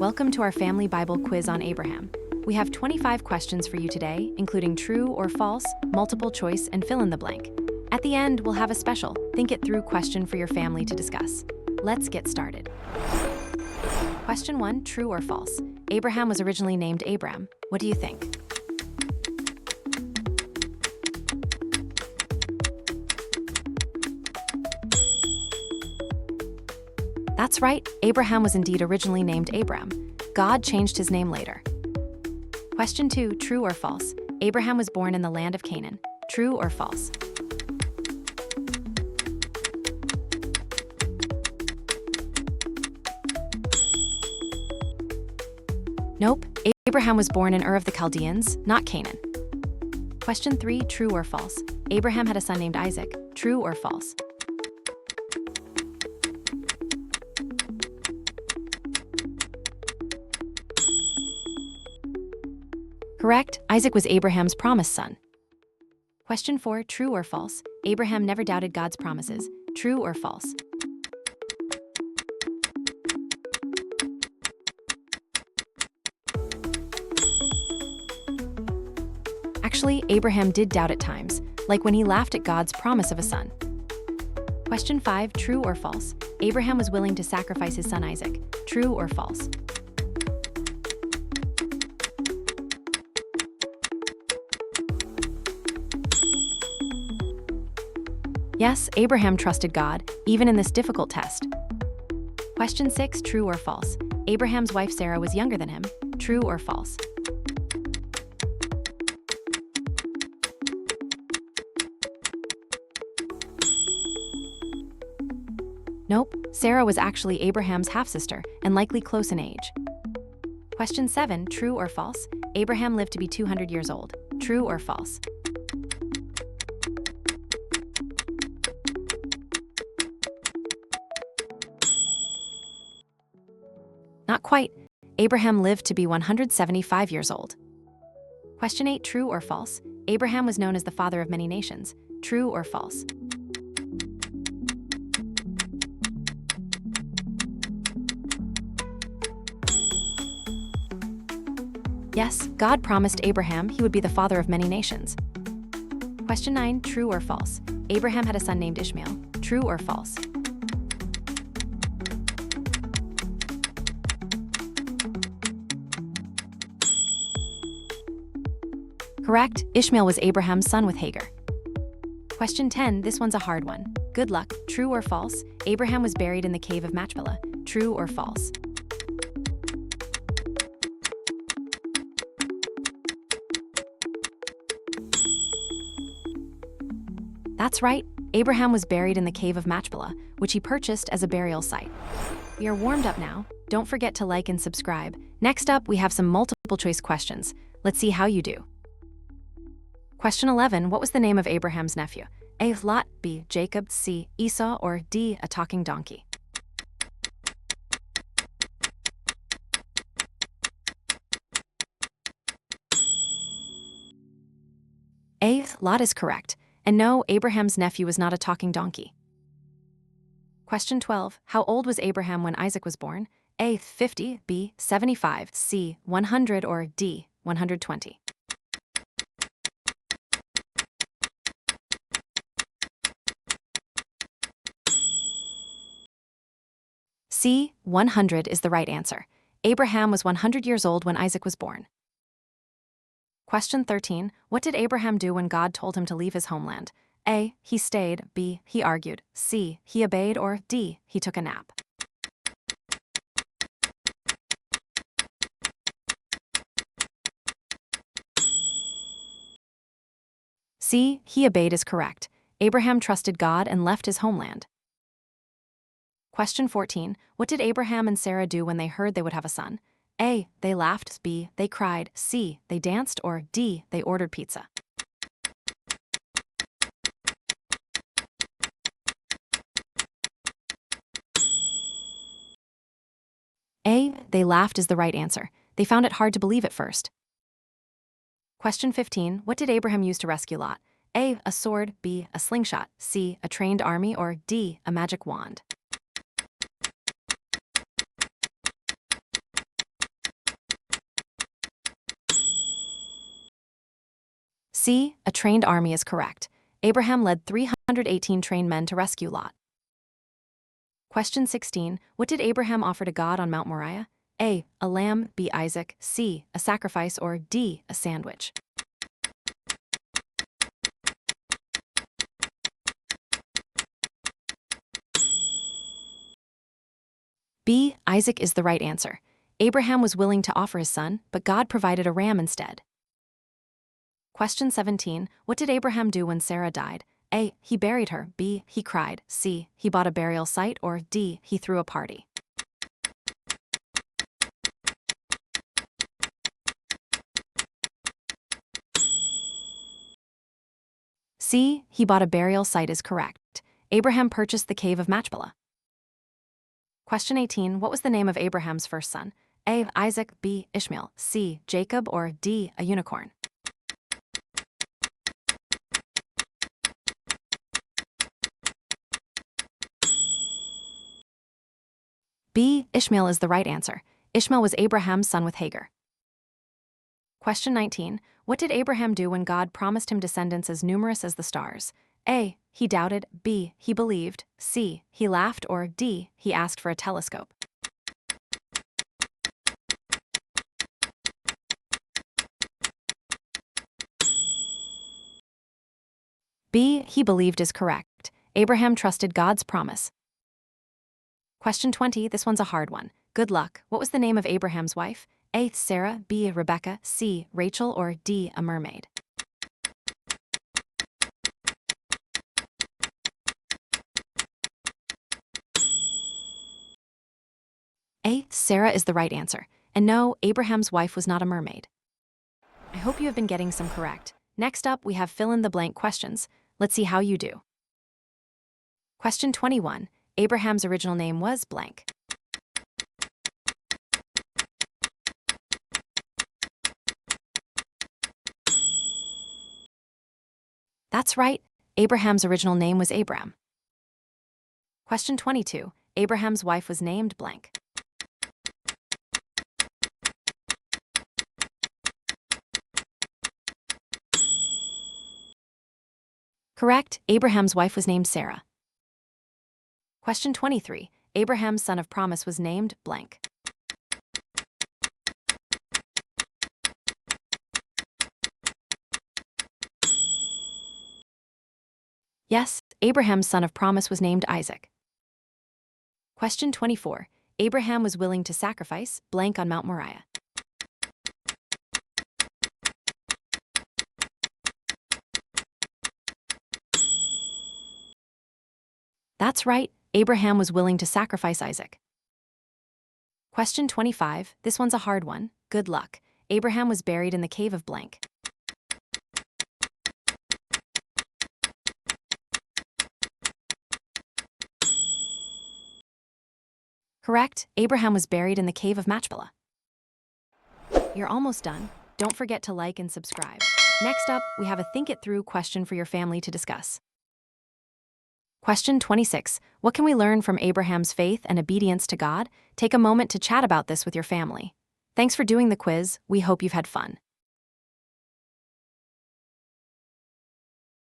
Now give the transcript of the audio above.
Welcome to our Family Bible quiz on Abraham. We have 25 questions for you today, including true or false, multiple choice, and fill in the blank. At the end, we'll have a special think it through question for your family to discuss. Let's get started. Question 1, true or false? Abraham was originally named Abram. What do you think? That's right, Abraham was indeed originally named Abram. God changed his name later. Question 2, true or false? Abraham was born in the land of Canaan. True or false? Nope, Abraham was born in Ur of the Chaldeans, not Canaan. Question 3, true or false? Abraham had a son named Isaac. True or false? Correct, Isaac was Abraham's promised son. Question 4, true or false? Abraham never doubted God's promises. True or false? Actually, Abraham did doubt at times, like when he laughed at God's promise of a son. Question 5, true or false? Abraham was willing to sacrifice his son Isaac. True or false? Yes, Abraham trusted God, even in this difficult test. Question 6, true or false? Abraham's wife Sarah was younger than him. True or false? Nope, Sarah was actually Abraham's half-sister and likely close in age. Question 7, true or false? Abraham lived to be 200 years old. True or false? Not quite. Abraham lived to be 175 years old. Question 8, true or false? Abraham was known as the father of many nations. True or false? Yes, God promised Abraham he would be the father of many nations. Question 9, true or false? Abraham had a son named Ishmael. True or false? Correct, Ishmael was Abraham's son with Hagar. Question 10, this one's a hard one. Good luck, true or false? Abraham was buried in the cave of Machpelah. True or false? That's right, Abraham was buried in the cave of Machpelah, which he purchased as a burial site. We are warmed up now. Don't forget to like and subscribe. Next up, we have some multiple choice questions. Let's see how you do. Question 11, what was the name of Abraham's nephew? A. Lot, B. Jacob, C. Esau, or D. A talking donkey? A. Lot is correct. And no, Abraham's nephew was not a talking donkey. Question 12, how old was Abraham when Isaac was born? A. 50, B. 75, C. 100, or D. 120? C. 100 is the right answer. Abraham was 100 years old when Isaac was born. Question 13, what did Abraham do when God told him to leave his homeland? A. He stayed, B. He argued, C. He obeyed, or D. He took a nap? C. He obeyed is correct. Abraham trusted God and left his homeland. Question 14, what did Abraham and Sarah do when they heard they would have a son? A. They laughed, B. They cried, C. They danced, or D. They ordered pizza? A. They laughed is the right answer. They found it hard to believe at first. Question 15, what did Abraham use to rescue Lot? A. A sword, B. A slingshot, C. A trained army, or D. A magic wand? C. A trained army is correct. Abraham led 318 trained men to rescue Lot. Question 16. What did Abraham offer to God on Mount Moriah? A. A lamb, B. Isaac, C. A sacrifice, or D. A sandwich? B. Isaac is the right answer. Abraham was willing to offer his son, but God provided a ram instead. Question 17. What did Abraham do when Sarah died? A. He buried her, B. He cried, C. He bought a burial site, or D. He threw a party? C. He bought a burial site is correct. Abraham purchased the cave of Machpelah. Question 18. What was the name of Abraham's first son? A. Isaac, B. Ishmael, C. Jacob, or D. A unicorn? B. Ishmael is the right answer. Ishmael was Abraham's son with Hagar. Question 19. What did Abraham do when God promised him descendants as numerous as the stars? A. He doubted, B. He believed, C. He laughed, or D. He asked for a telescope? B. He believed is correct. Abraham trusted God's promise. Question 20. This one's a hard one. Good luck. What was the name of Abraham's wife? A. Sarah, B. Rebecca, C. Rachel, or D. A mermaid? A. Sarah is the right answer. And no, Abraham's wife was not a mermaid. I hope you have been getting some correct. Next up, we have fill-in-the-blank questions. Let's see how you do. Question 21. Abraham's original name was blank. That's right. Abraham's original name was Abram. Question 22. Abraham's wife was named blank. Correct. Abraham's wife was named Sarah. Question 23. Abraham's son of promise was named blank. Yes, Abraham's son of promise was named Isaac. Question 24. Abraham was willing to sacrifice blank on Mount Moriah. That's right. Abraham was willing to sacrifice Isaac. Question 25. This one's a hard one. Good luck. Abraham was buried in the cave of blank. Correct. Abraham was buried in the cave of Machpelah. You're almost done. Don't forget to like and subscribe. Next up, we have a think it through question for your family to discuss. Question 26. What can we learn from Abraham's faith and obedience to God? Take a moment to chat about this with your family. Thanks for doing the quiz. We hope you've had fun.